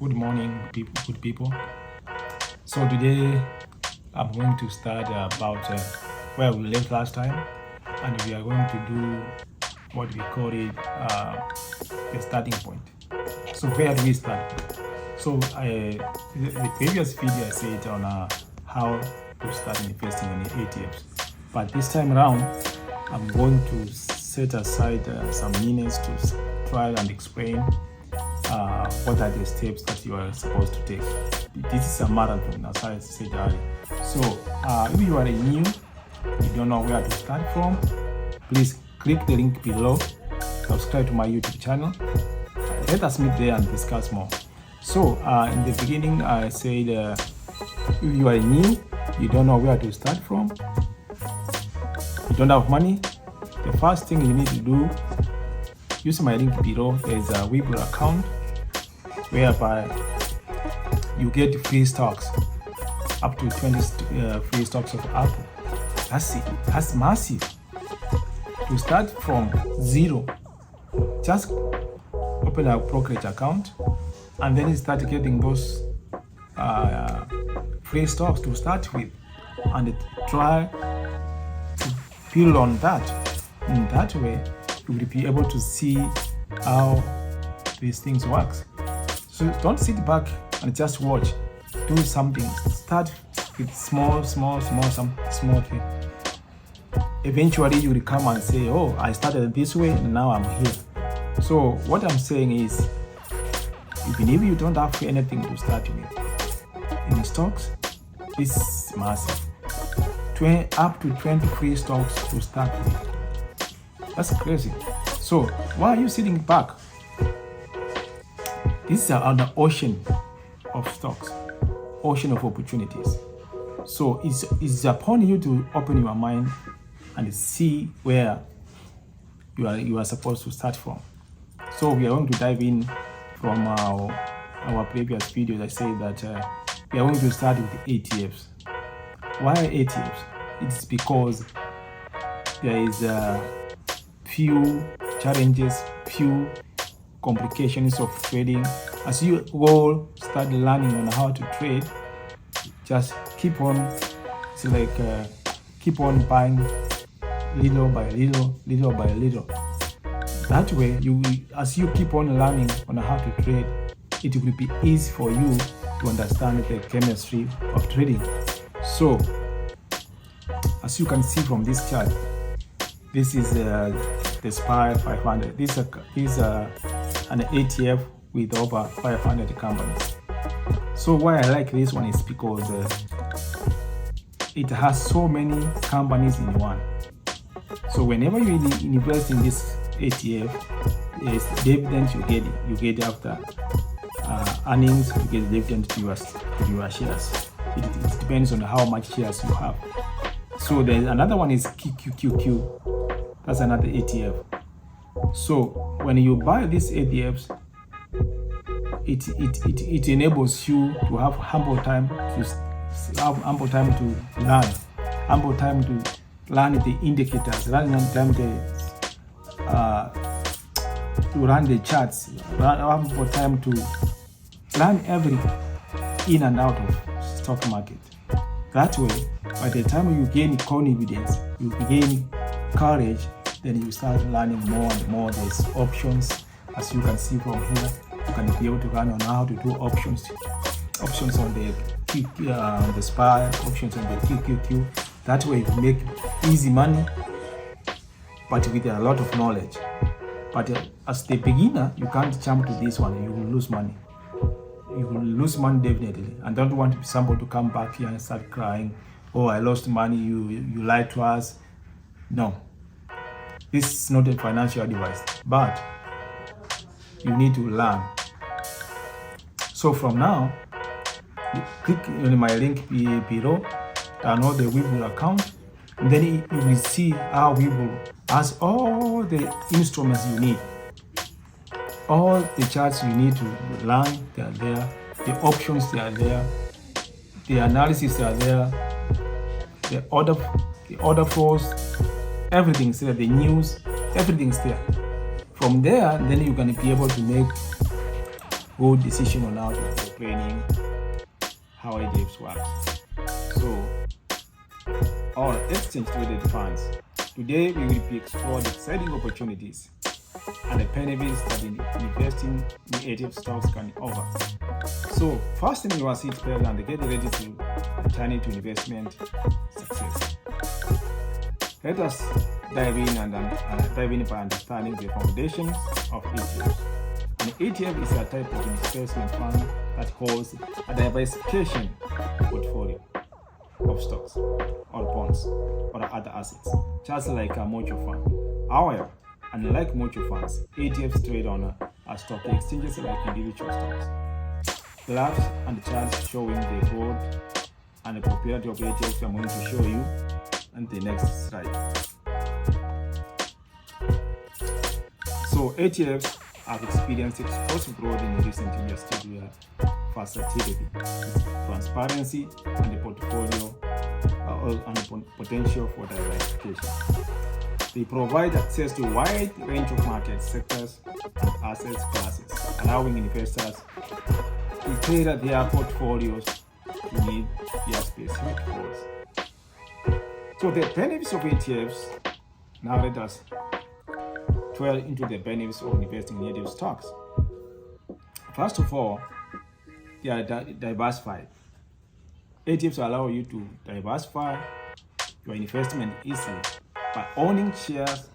Good morning, people, good people. So today I'm going to start about where we left last time, and we are going to do what we call it the starting point. So where do we start? So the previous video I said on how to start investing in ETFs, but this time around I'm going to set aside some minutes to try and explain what are the steps that you are supposed to take. This is a marathon, as I said earlier. So if you are new, you don't know where to start from, please click the link below, subscribe to my YouTube channel. Let us meet there and discuss more. So in the beginning, I said if you are new, you don't know where to start from, you don't have money, the first thing you need to do, use my link below. There is a Webull account whereby you get free stocks, up to 20 free stocks of Apple. That's it. That's massive. To start from zero, just open a brokerage account and then you start getting those free stocks to start with, and try to build on that. In that way, you will be able to see how these things work. So don't sit back and just watch. Do something. Start with small thing. Eventually you will come and say, oh, I started this way and now I'm here. So what I'm saying is, even if you don't have anything to start with, in stocks, this is massive. Up to 20 free stocks to start with. That's crazy. So why are you sitting back? This is an ocean of stocks, ocean of opportunities. So it's upon you to open your mind and see where you are supposed to start from. So we are going to dive in from our previous videos. I say that we are going to start with ETFs. Why ETFs? It's because there is few challenges, few complications of trading. As you all start learning on how to trade, just keep on, it's like keep on buying little by little. That way, as you keep on learning on how to trade, it will be easy for you to understand the chemistry of trading. So, as you can see from this chart, this is the SPY 500. This is an ETF with over 500 companies. So why I like this one is because it has so many companies in one. So whenever you invest in this ETF, there's dividends you get after earnings, you get dividends to your shares. It depends on how much shares you have. So there's another one is QQQQ. That's another ETF. So when you buy these ETFs, it enables you to have ample time to learn the indicators, learn the charts, ample time to learn everything in and out of stock market. That way, by the time you gain confidence, you gain courage, then you start learning more and more. There's options, as you can see from here. You can be able to learn on how to do options on the SPY, options on the QQQ. That way you make easy money, but with a lot of knowledge. But as the beginner, you can't jump to this one. You will lose money. You will lose money definitely. And don't want somebody to come back here and start crying, oh, I lost money, you lied to us. No. This is not a financial advice, but you need to learn. So from now, click on my link below, download the Webull account, and then you will see how Webull has all the instruments you need. All the charts you need to learn, they are there. The options, they are there. The analysis, they are there. The order flows, everything's there. The news, everything's there. From there, then you're going to be able to make good decision on how to for training how ETFs works. So, our exchange traded funds. Today we will be exploring the exciting opportunities and the benefits that investing in ETF stocks can offer. So, fasten your seatbelt and get ready to turn into investment success. Let us dive in by understanding the foundations of ETFs. An ETF is a type of investment fund that holds a diversification portfolio of stocks or bonds or other assets, just like a mutual fund. However, unlike mutual funds, ETFs trade on a stock exchanges like individual stocks. Graphs and charts showing the growth and the popularity of ETFs I'm going to show you on the next slide. So ETFs have experienced explosive growth in recent years due to their versatility, transparency, and the portfolio and the potential for diversification. They provide access to a wide range of market sectors and asset classes, allowing investors to tailor their portfolios to meet their specific goals. So the benefits of ETFs. Now let us dwell into the benefits of investing in ETF stocks. First of all, they are diversified. ETFs allow you to diversify your investment easily. By owning shares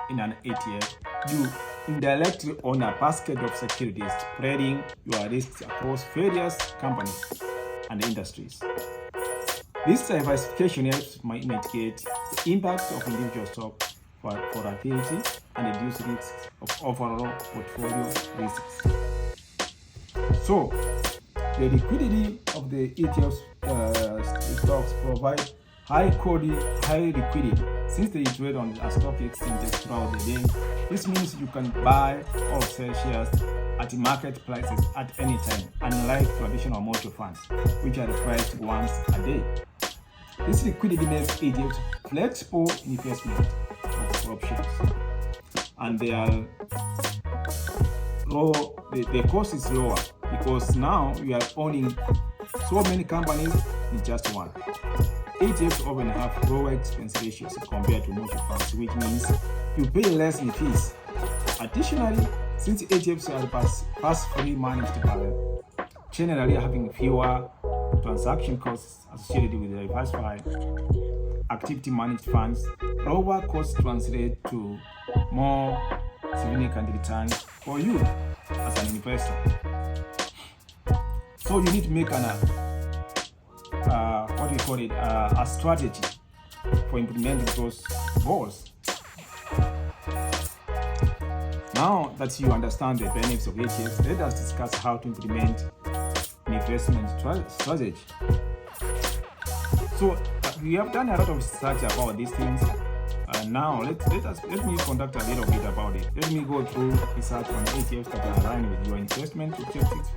in an ETF, you indirectly own a basket of securities, spreading your risks across various companies and industries. This diversification helps mitigate the impact of individual stock volatility and reduce risks of overall portfolio risks. So, the liquidity of the ETF stocks provide high liquidity since they trade on a stock exchanges throughout the day. This means you can buy or sell shares at market prices at any time, unlike traditional mutual funds, which are priced once a day. This liquidity makes ETFs flexible investment options, and they are low. The cost is lower because now you are owning so many companies in just one. ETFs often have lower expense ratios compared to mutual funds, which means you pay less in fees. Additionally, since ETFs are pass-free managed by generally having fewer transaction costs associated with diversified activity managed funds, lower costs translate to more significant returns for you as an investor. So you need to make a strategy for implementing those goals. Now that you understand the benefits of ETFs, let us discuss how to implement an investment strategy. So we have done a lot of research about these things. Now let me conduct a little bit about it. Let me go through research on ETFs that are aligned with your investment objectives,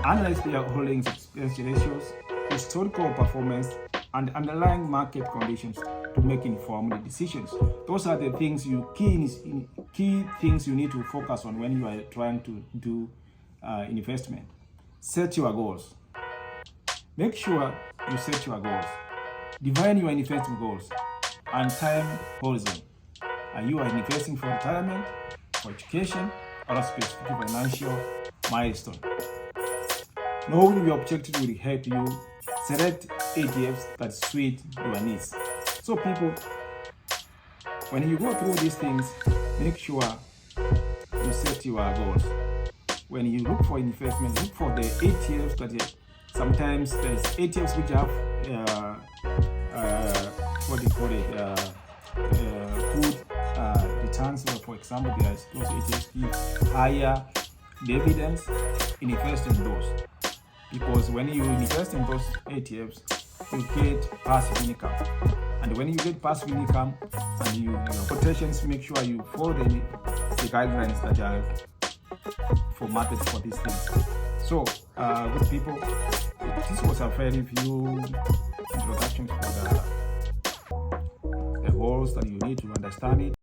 analyze their holdings expense ratios, historical performance, and underlying market conditions to make informed decisions. Those are the things key things you need to focus on when you are trying to do investment. Set your goals. Make sure you set your goals. Define your investment goals and time horizon. Are you investing for retirement, for education, or a specific financial milestone? Knowing your objective will help you select ETFs that suit your needs. So people, when you go through these things, make sure you set your goals. When you look for investment, look for the ETFs that sometimes there's ETFs which have good returns. For example, there's those ETFs give higher dividends. Invest in those, because when you invest in those ETFs, you get passive income. And when you get passive income and your quotations, make sure you follow the guidelines that are formatted for these things. So, good people, this was a very few introductions for the goals that you need to understand it.